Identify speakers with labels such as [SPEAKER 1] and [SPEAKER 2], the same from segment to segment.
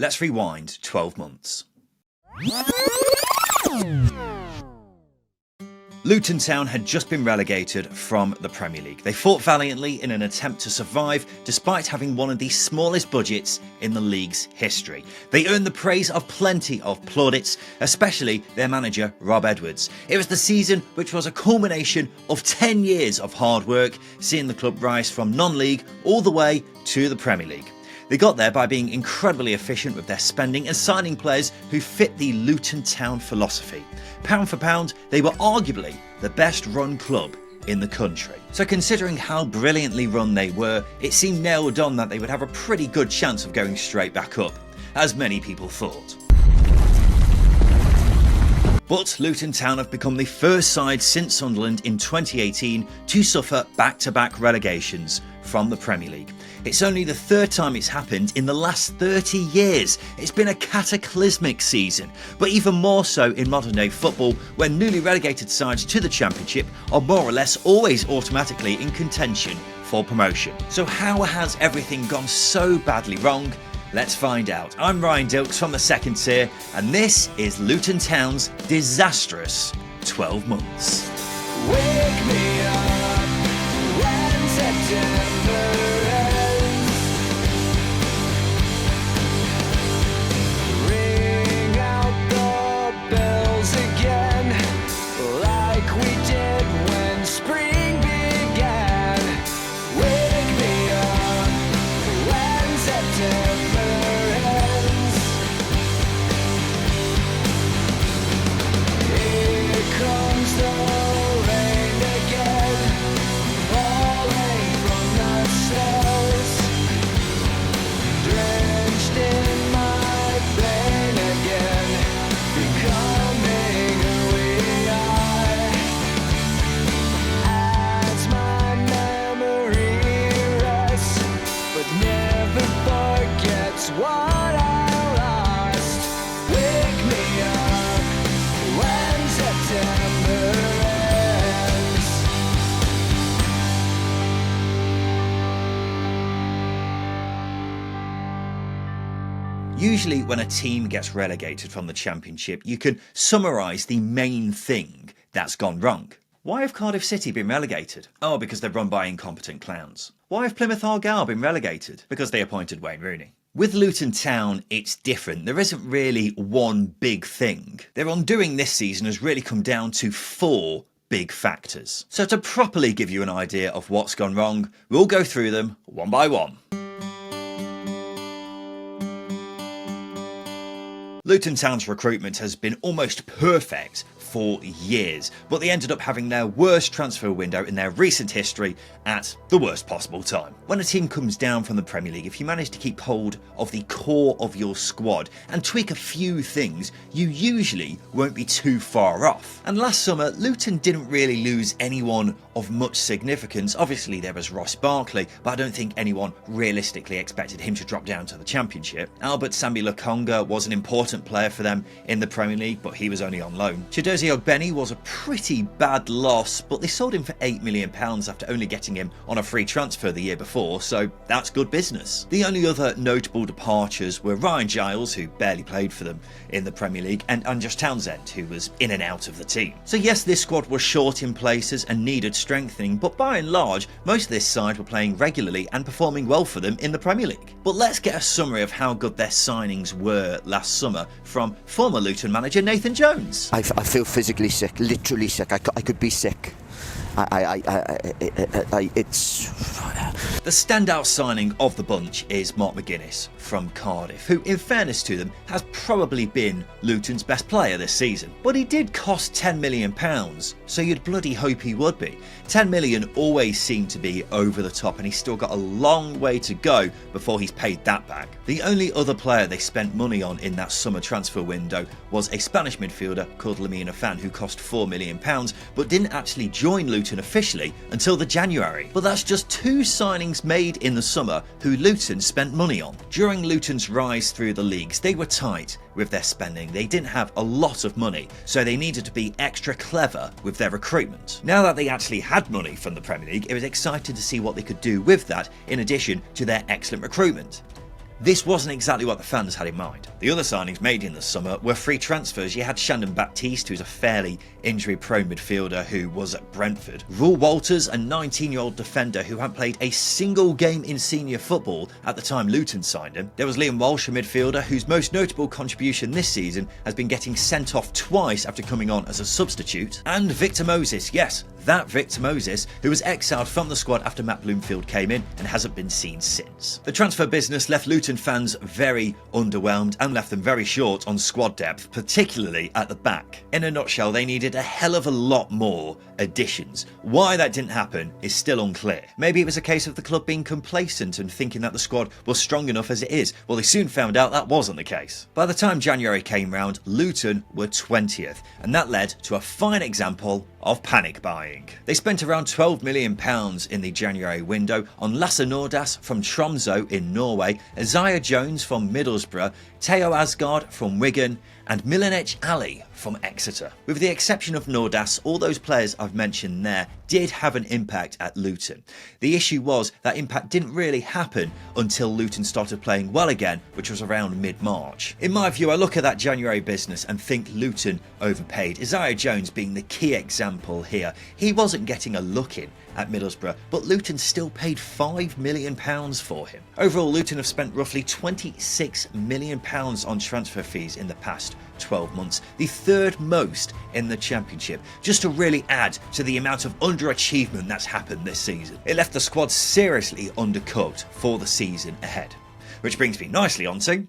[SPEAKER 1] Let's rewind 12 months. Luton Town had just been relegated from the Premier League. They fought valiantly in an attempt to survive despite having one of the smallest budgets in the league's history. They earned the praise of plenty of plaudits, especially their manager Rob Edwards. It was the season which was a culmination of 10 years of hard work, seeing the club rise from non-league all the way to the Premier League. They got there by being incredibly efficient with their spending and signing players who fit the Luton Town philosophy. Pound for pound, they were arguably the best run club in the country. So considering how brilliantly run they were, it seemed nailed on that they would have a pretty good chance of going straight back up, as many people thought. But Luton Town have become the first side since Sunderland in 2018 to suffer back-to-back relegations from the Premier League. It's only the third time it's happened in the last 30 years. It's been a cataclysmic season, but even more so in modern day football, when newly relegated sides to the Championship are more or less always automatically in contention for promotion. So how has everything gone so badly wrong? Let's find out. I'm Ryan Dilks from the second tier, and this is Luton Town's disastrous 12 months.
[SPEAKER 2] Wake me up when September ends. Ring out the bells again, like we did when spring began. Wake me up when September ends. Here comes the rain again, falling from the stairs, drenched in my pain again, becoming who we are. As my memory rests, but never forgets what I lost. Wake me up when September ends.
[SPEAKER 1] Usually when a team gets relegated from the Championship, you can summarise the main thing that's gone wrong. Why have Cardiff City been relegated? Oh, because they're run by incompetent clowns. Why have Plymouth Argyle been relegated? Because they appointed Wayne Rooney. With Luton Town, it's different. There isn't really one big thing. Their undoing this season has really come down to 4 big factors. So to properly give you an idea of what's gone wrong, we'll go through them one by one. Luton Town's recruitment has been almost perfect for years, but they ended up having their worst transfer window in their recent history at the worst possible time. When a team comes down from the Premier League, if you manage to keep hold of the core of your squad and tweak a few things, you usually won't be too far off. And last summer, Luton didn't really lose anyone of much significance. Obviously there was Ross Barkley, but I don't think anyone realistically expected him to drop down to the Championship. Albert Sambi Lokonga was an important player for them in the Premier League, but he was only on loan. Chidozie Ogbeni was a pretty bad loss, but they sold him for £8 million after only getting him on a free transfer the year before, so that's good business. The only other notable departures were Ryan Giles, who barely played for them in the Premier League, and Andros Townsend, who was in and out of the team. So yes, this squad was short in places and needed strengthening, but by and large, most of this side were playing regularly and performing well for them in the Premier League. But let's get a summary of how good their signings were last summer from former Luton manager Nathan Jones.
[SPEAKER 3] I feel physically sick, literally sick. I could be sick. It's...
[SPEAKER 1] The standout signing of the bunch is Mark McGuinness from Cardiff, who, in fairness to them, has probably been Luton's best player this season. But he did cost £10 million, so you'd bloody hope he would be. £10 million always seemed to be over the top, and he's still got a long way to go before he's paid that back. The only other player they spent money on in that summer transfer window was a Spanish midfielder called Lamine Fan, who cost £4 million, but didn't actually join Luton officially until the January. But that's just 2 signings made in the summer who Luton spent money on. During Luton's rise through the leagues, they were tight with their spending. They didn't have a lot of money, so they needed to be extra clever with their recruitment. Now that they actually had money from the Premier League, it was exciting to see what they could do with that in addition to their excellent recruitment. this wasn't exactly what the fans had in mind. The other signings made in the summer were free transfers. You had Shandon Baptiste, who's a fairly injury-prone midfielder who was at Brentford. Rule Walters, a 19-year-old defender who hadn't played a single game in senior football at the time Luton signed him. There was Liam Walsh, a midfielder whose most notable contribution this season has been getting sent off twice after coming on as a substitute. And Victor Moses, yes, that Victor Moses, who was exiled from the squad after Matt Bloomfield came in and hasn't been seen since. The transfer business left Luton fans very underwhelmed and left them very short on squad depth, particularly at the back. In a nutshell, they needed a hell of a lot more additions. Why that didn't happen is still unclear. Maybe it was a case of the club being complacent and thinking that the squad was strong enough as it is. Well, they soon found out that wasn't the case. By the time January came round, Luton were 20th, and that led to a fine example of panic buying. They spent around £12 million in the January window on Lasse Nordaas from Tromsø in Norway, Isaiah Jones from Middlesbrough, Theo Asgard from Wigan, and Milanec Ali from Exeter. With the exception of Nordaas, all those players I've mentioned there did have an impact at Luton. The issue was that impact didn't really happen until Luton started playing well again, which was around mid-March. In my view, I look at that January business and think Luton overpaid, Isaiah Jones being the key example here. He wasn't getting a look in at Middlesbrough, but Luton still paid £5 million for him. Overall, Luton have spent roughly £26 million on transfer fees in the past 12 months, the third most in the Championship, just to really add to the amount of underachievement that's happened this season. It left the squad seriously undercooked for the season ahead. Which brings me nicely onto...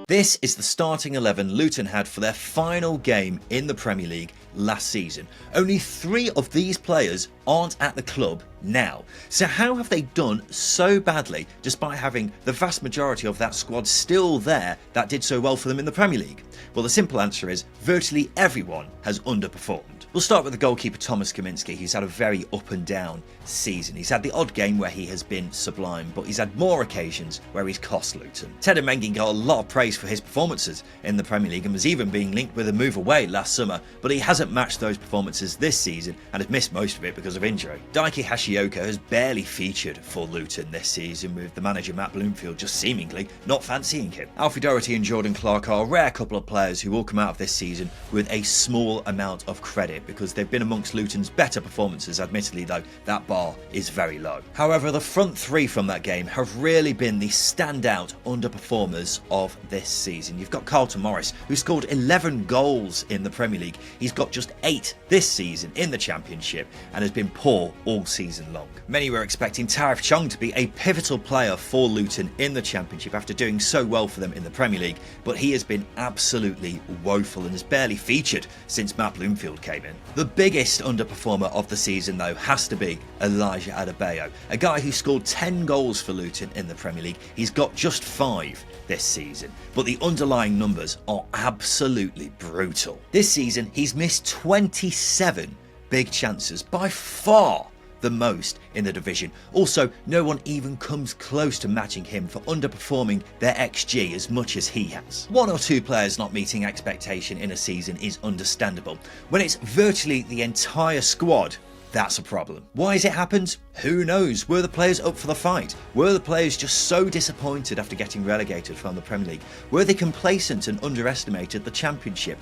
[SPEAKER 1] This is the starting 11 Luton had for their final game in the Premier League last season. Only 3 of these players aren't at the club now. So how have they done so badly despite having the vast majority of that squad still there that did so well for them in the Premier League? Well, the simple answer is virtually everyone has underperformed. We'll start with the goalkeeper Thomas Kaminski, who's had a very up and down season. He's had the odd game where he has been sublime, but he's had more occasions where he's cost Luton. Teddy Mengi got a lot of praise for his performances in the Premier League and was even being linked with a move away last summer, but he hasn't matched those performances this season and has missed most of it because of injury. Daiki Hashioka has barely featured for Luton this season, with the manager Matt Bloomfield just seemingly not fancying him. Alfie Doherty and Jordan Clark are a rare couple of players who will come out of this season with a small amount of credit because they've been amongst Luton's better performances. Admittedly though, that bar is very low. However, the front 3 from that game have really been the standout underperformers of this season. You've got Carlton Morris, who scored 11 goals in the Premier League. He's got just 8 this season in the Championship and has been poor all season long. Many were expecting Tariq Chong to be a pivotal player for Luton in the Championship after doing so well for them in the Premier League, but he has been absolutely woeful and has barely featured since Matt Bloomfield came in. The biggest underperformer of the season though has to be Elijah Adebayo, a guy who scored 10 goals for Luton in the Premier League. He's got just 5 this season, but the underlying numbers are absolutely brutal. This season he's missed 27 big chances, by far the most in the division. Also, no one even comes close to matching him for underperforming their XG as much as he has. 1 or 2 players not meeting expectation in a season is understandable. When it's virtually the entire squad, that's a problem. Why has it happened? Who knows? Were the players up for the fight? Were the players just so disappointed after getting relegated from the Premier League? Were they complacent and underestimated the Championship?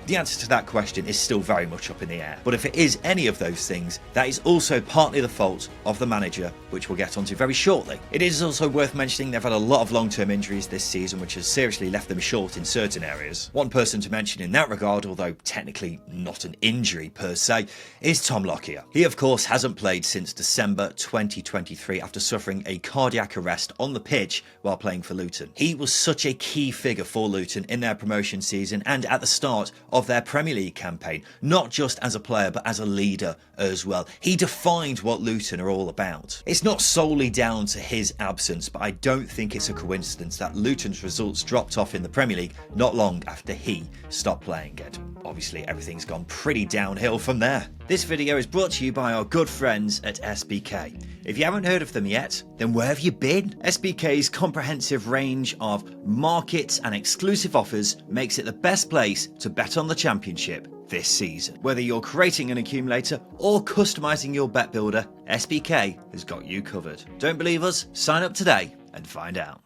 [SPEAKER 1] The answer to that question is still very much up in the air. But if it is any of those things, that is also partly the fault of the manager, which we'll get onto very shortly. It is also worth mentioning they've had a lot of long-term injuries this season, which has seriously left them short in certain areas. One person to mention in that regard, although technically not an injury per se, is Tom Lockyer. He of course hasn't played since December 2023 after suffering a cardiac arrest on the pitch while playing for Luton. He was such a key figure for Luton in their promotion season and at the start of their Premier League campaign, not just as a player but as a leader as well. He defined what Luton are all about. It's not solely down to his absence, but I don't think it's a coincidence that Luton's results dropped off in the Premier League not long after he stopped playing it. Obviously everything's gone pretty downhill from there. This video is brought to you by our good friends at SBK. If you haven't heard of them yet, then where have you been? SBK's comprehensive range of markets and exclusive offers makes it the best place to bet on the Championship this season. Whether you're creating an accumulator or customising your bet builder, SBK has got you covered. Don't believe us? Sign up today and find out.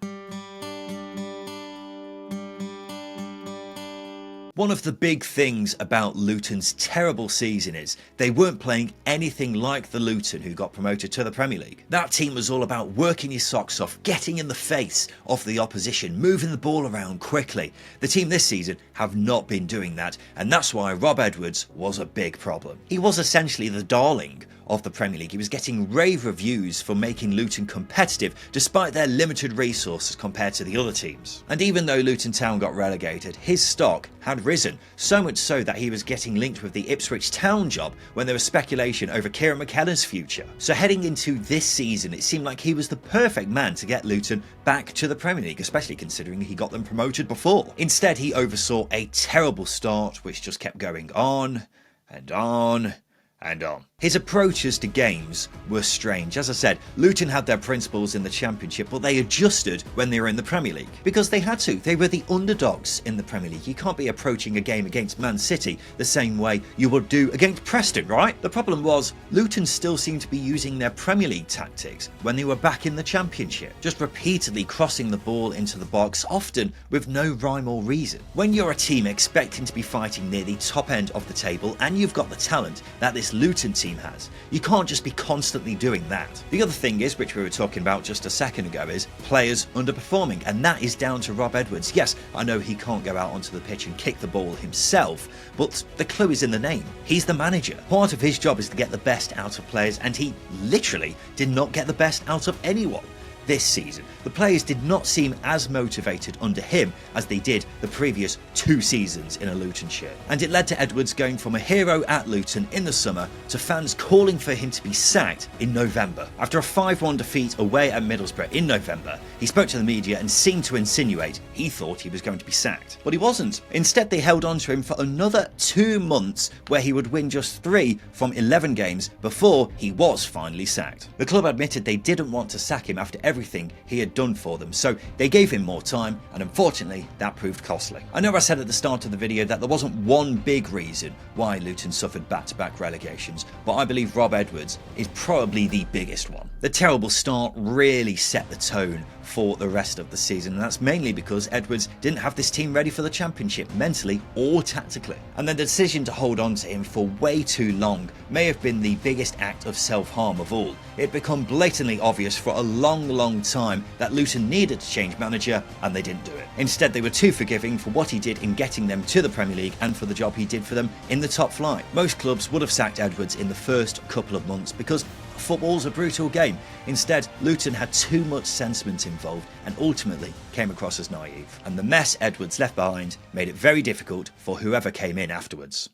[SPEAKER 1] One of the big things about Luton's terrible season is they weren't playing anything like the Luton who got promoted to the Premier League. That team was all about working your socks off, getting in the face of the opposition, moving the ball around quickly. The team this season have not been doing that, and that's why Rob Edwards was a big problem. He was essentially the darling of the Premier League. He was getting rave reviews for making Luton competitive despite their limited resources compared to the other teams. And even though Luton Town got relegated, his stock had risen, so much so that he was getting linked with the Ipswich Town job when there was speculation over Kieran McKellar's future. So heading into this season, it seemed like he was the perfect man to get Luton back to the Premier League, especially considering he got them promoted before. Instead, he oversaw a terrible start which just kept going on and on and on. His approaches to games were strange. As I said, Luton had their principles in the Championship, but they adjusted when they were in the Premier League. Because they had to. They were the underdogs in the Premier League. You can't be approaching a game against Man City the same way you would do against Preston, right? The problem was, Luton still seemed to be using their Premier League tactics when they were back in the Championship. Just repeatedly crossing the ball into the box, often with no rhyme or reason. When you're a team expecting to be fighting near the top end of the table, and you've got the talent that this Luton team has, you can't just be constantly doing that. The other thing is, which we were talking about just a second ago, is players underperforming, and that is down to Rob Edwards. Yes, I know he can't go out onto the pitch and kick the ball himself, but the clue is in the name. He's the manager. Part of his job is to get the best out of players, and he literally did not get the best out of anyone this season. The players did not seem as motivated under him as they did the previous 2 seasons in a Luton shirt. And it led to Edwards going from a hero at Luton in the summer to fans calling for him to be sacked in November. After a 5-1 defeat away at Middlesbrough in November, he spoke to the media and seemed to insinuate he thought he was going to be sacked. But he wasn't. Instead, they held on to him for another 2 months where he would win just 3 from 11 games before he was finally sacked. The club admitted they didn't want to sack him after everything he had done for them, so they gave him more time, and unfortunately that proved costly. I know I said at the start of the video that there wasn't one big reason why Luton suffered back-to-back relegations, but I believe Rob Edwards is probably the biggest one. The terrible start really set the tone for the rest of the season, and that's mainly because Edwards didn't have this team ready for the Championship, mentally or tactically. And then the decision to hold on to him for way too long may have been the biggest act of self-harm of all. It had become blatantly obvious for a long time that Luton needed to change manager, and they didn't do it. Instead, they were too forgiving for what he did in getting them to the Premier League and for the job he did for them in the top flight. Most clubs would have sacked Edwards in the first couple of months because football's a brutal game. Instead, Luton had too much sentiment involved and ultimately came across as naive. And the mess Edwards left behind made it very difficult for whoever came in afterwards.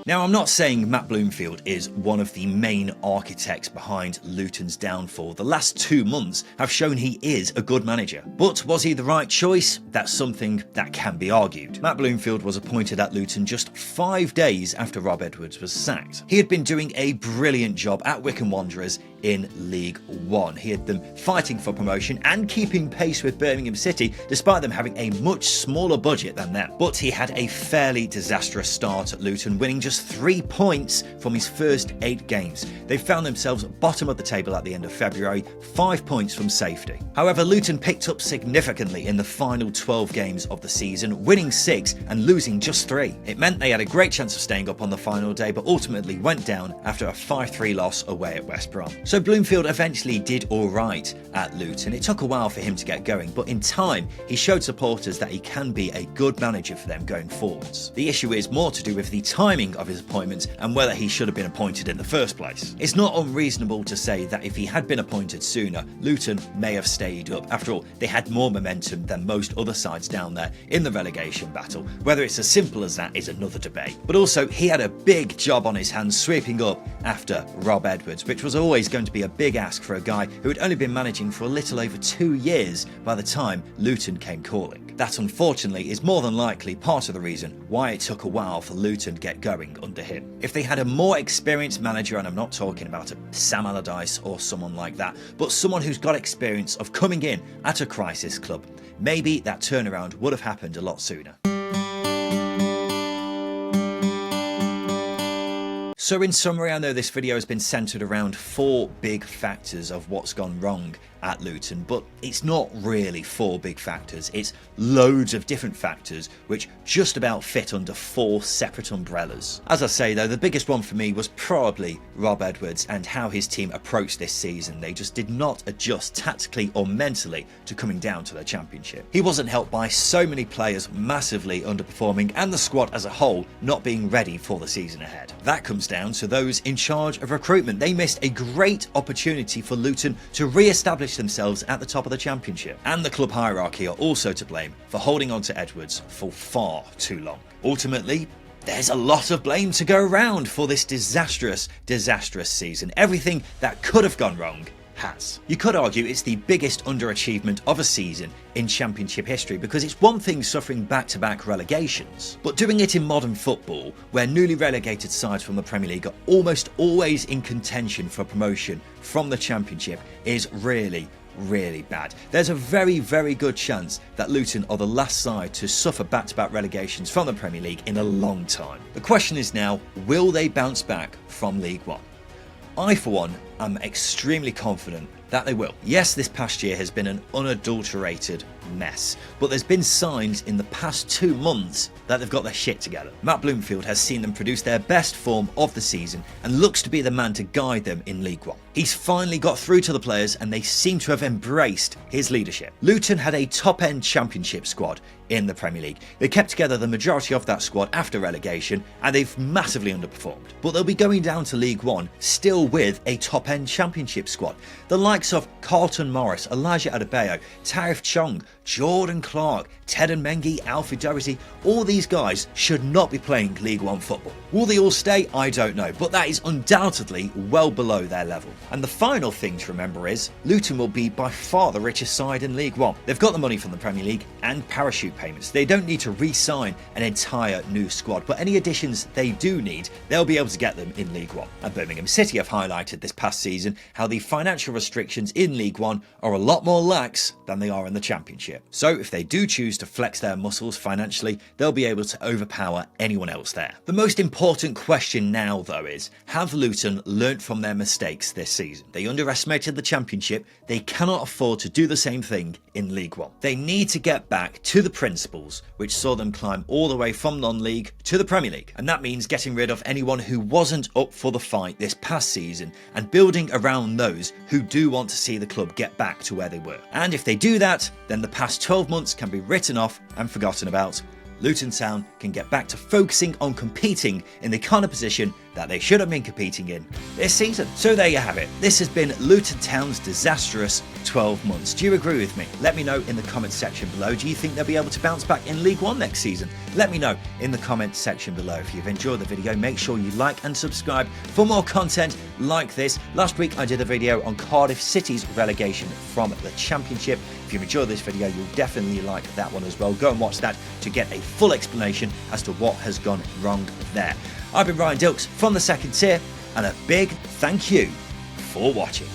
[SPEAKER 1] Now, I'm not saying Matt Bloomfield is one of the main architects behind Luton's downfall. The last 2 months have shown he is a good manager. But was he the right choice? That's something that can be argued. Matt Bloomfield was appointed at Luton just 5 days after Rob Edwards was sacked. He had been doing a brilliant job at Wycombe Wanderers in League One. He had them fighting for promotion and keeping pace with Birmingham City, despite them having a much smaller budget than them. But he had a fairly disastrous start at Luton, winning just 3 points from his first 8 games. They found themselves bottom of the table at the end of February, 5 points from safety. However, Luton picked up significantly in the final 12 games of the season, winning 6 and losing just 3. It meant they had a great chance of staying up on the final day, but ultimately went down after a 5-3 loss away at West Brom. So Bloomfield eventually did alright at Luton. It took a while for him to get going, but in time he showed supporters that he can be a good manager for them going forwards. The issue is more to do with the timing of his appointment and whether he should have been appointed in the first place. It's not unreasonable to say that if he had been appointed sooner, Luton may have stayed up. After all, they had more momentum than most other sides down there in the relegation battle. Whether it's as simple as that is another debate. But also, he had a big job on his hands sweeping up after Rob Edwards, which was always going to be a big ask for a guy who had only been managing for a little over 2 years by the time Luton came calling. That, unfortunately, is more than likely part of the reason why it took a while for Luton to get going under him. If they had a more experienced manager, and I'm not talking about a Sam Allardyce or someone like that, but someone who's got experience of coming in at a crisis club, maybe that turnaround would have happened a lot sooner. So in summary, I know this video has been centred around 4 big factors of what's gone wrong at Luton, but it's not really 4 big factors, it's loads of different factors which just about fit under 4 separate umbrellas. As I say though, the biggest one for me was probably Rob Edwards and how his team approached this season. They just did not adjust tactically or mentally to coming down to the Championship. He wasn't helped by so many players massively underperforming and the squad as a whole not being ready for the season ahead. That comes down to those in charge of recruitment. They missed a great opportunity for Luton to re-establish themselves at the top of the Championship. And the club hierarchy are also to blame for holding on to Edwards for far too long. Ultimately, there's a lot of blame to go around for this disastrous season. Everything that could have gone wrong has. You could argue it's the biggest underachievement of a season in Championship history, because it's one thing suffering back-to-back relegations, but doing it in modern football, where newly relegated sides from the Premier League are almost always in contention for promotion from the Championship, is really bad. There's a very good chance that Luton are the last side to suffer back-to-back relegations from the Premier League in a long time. The question is now, will they bounce back from League One? I, for one, am extremely confident that they will. Yes, this past year has been an unadulterated mess, but there's been signs in the past 2 months that they've got their shit together. Matt Bloomfield has seen them produce their best form of the season and looks to be the man to guide them in League One. He's finally got through to the players and they seem to have embraced his leadership. Luton had a top-end Championship squad in the Premier League. They kept together the majority of that squad after relegation and they've massively underperformed. But they'll be going down to League One still with a top-end Championship squad. The likes of Carlton Morris, Elijah Adebayo, Tariff Chong, Jordan Clark, Ted Mengi, Alfie Doherty, all these guys should not be playing League One football. Will they all stay? I don't know, but that is undoubtedly well below their level. And the final thing to remember is, Luton will be by far the richest side in League One. They've got the money from the Premier League and parachute payments. They don't need to re-sign an entire new squad, but any additions they do need, they'll be able to get them in League One. And Birmingham City have highlighted this past season how the financial restrictions in League One are a lot more lax than they are in the Championship. So if they do choose to flex their muscles financially, they'll be able to overpower anyone else there. The most important question now though is, have Luton learnt from their mistakes this season? They underestimated the Championship, they cannot afford to do the same thing in League One. They need to get back to the principles which saw them climb all the way from non-league to the Premier League. And that means getting rid of anyone who wasn't up for the fight this past season and building around those who do want to see the club get back to where they were. And if they do that, then the past 12 months can be written off and forgotten about. Luton Town can get back to focusing on competing in the kind of position that they should have been competing in this season. So there you have it. This has been Luton Town's disastrous 12 months. Do you agree with me? Let me know in the comments section below. Do you think they'll be able to bounce back in League One next season? Let me know in the comments section below. If you've enjoyed the video, make sure you like and subscribe for more content like this. Last week I did a video on Cardiff City's relegation from the Championship. If you've enjoyed this video, you'll definitely like that one as well. Go and watch that to get a full explanation as to what has gone wrong there. I've been Dilks from the Second Tier, and a big thank you for watching.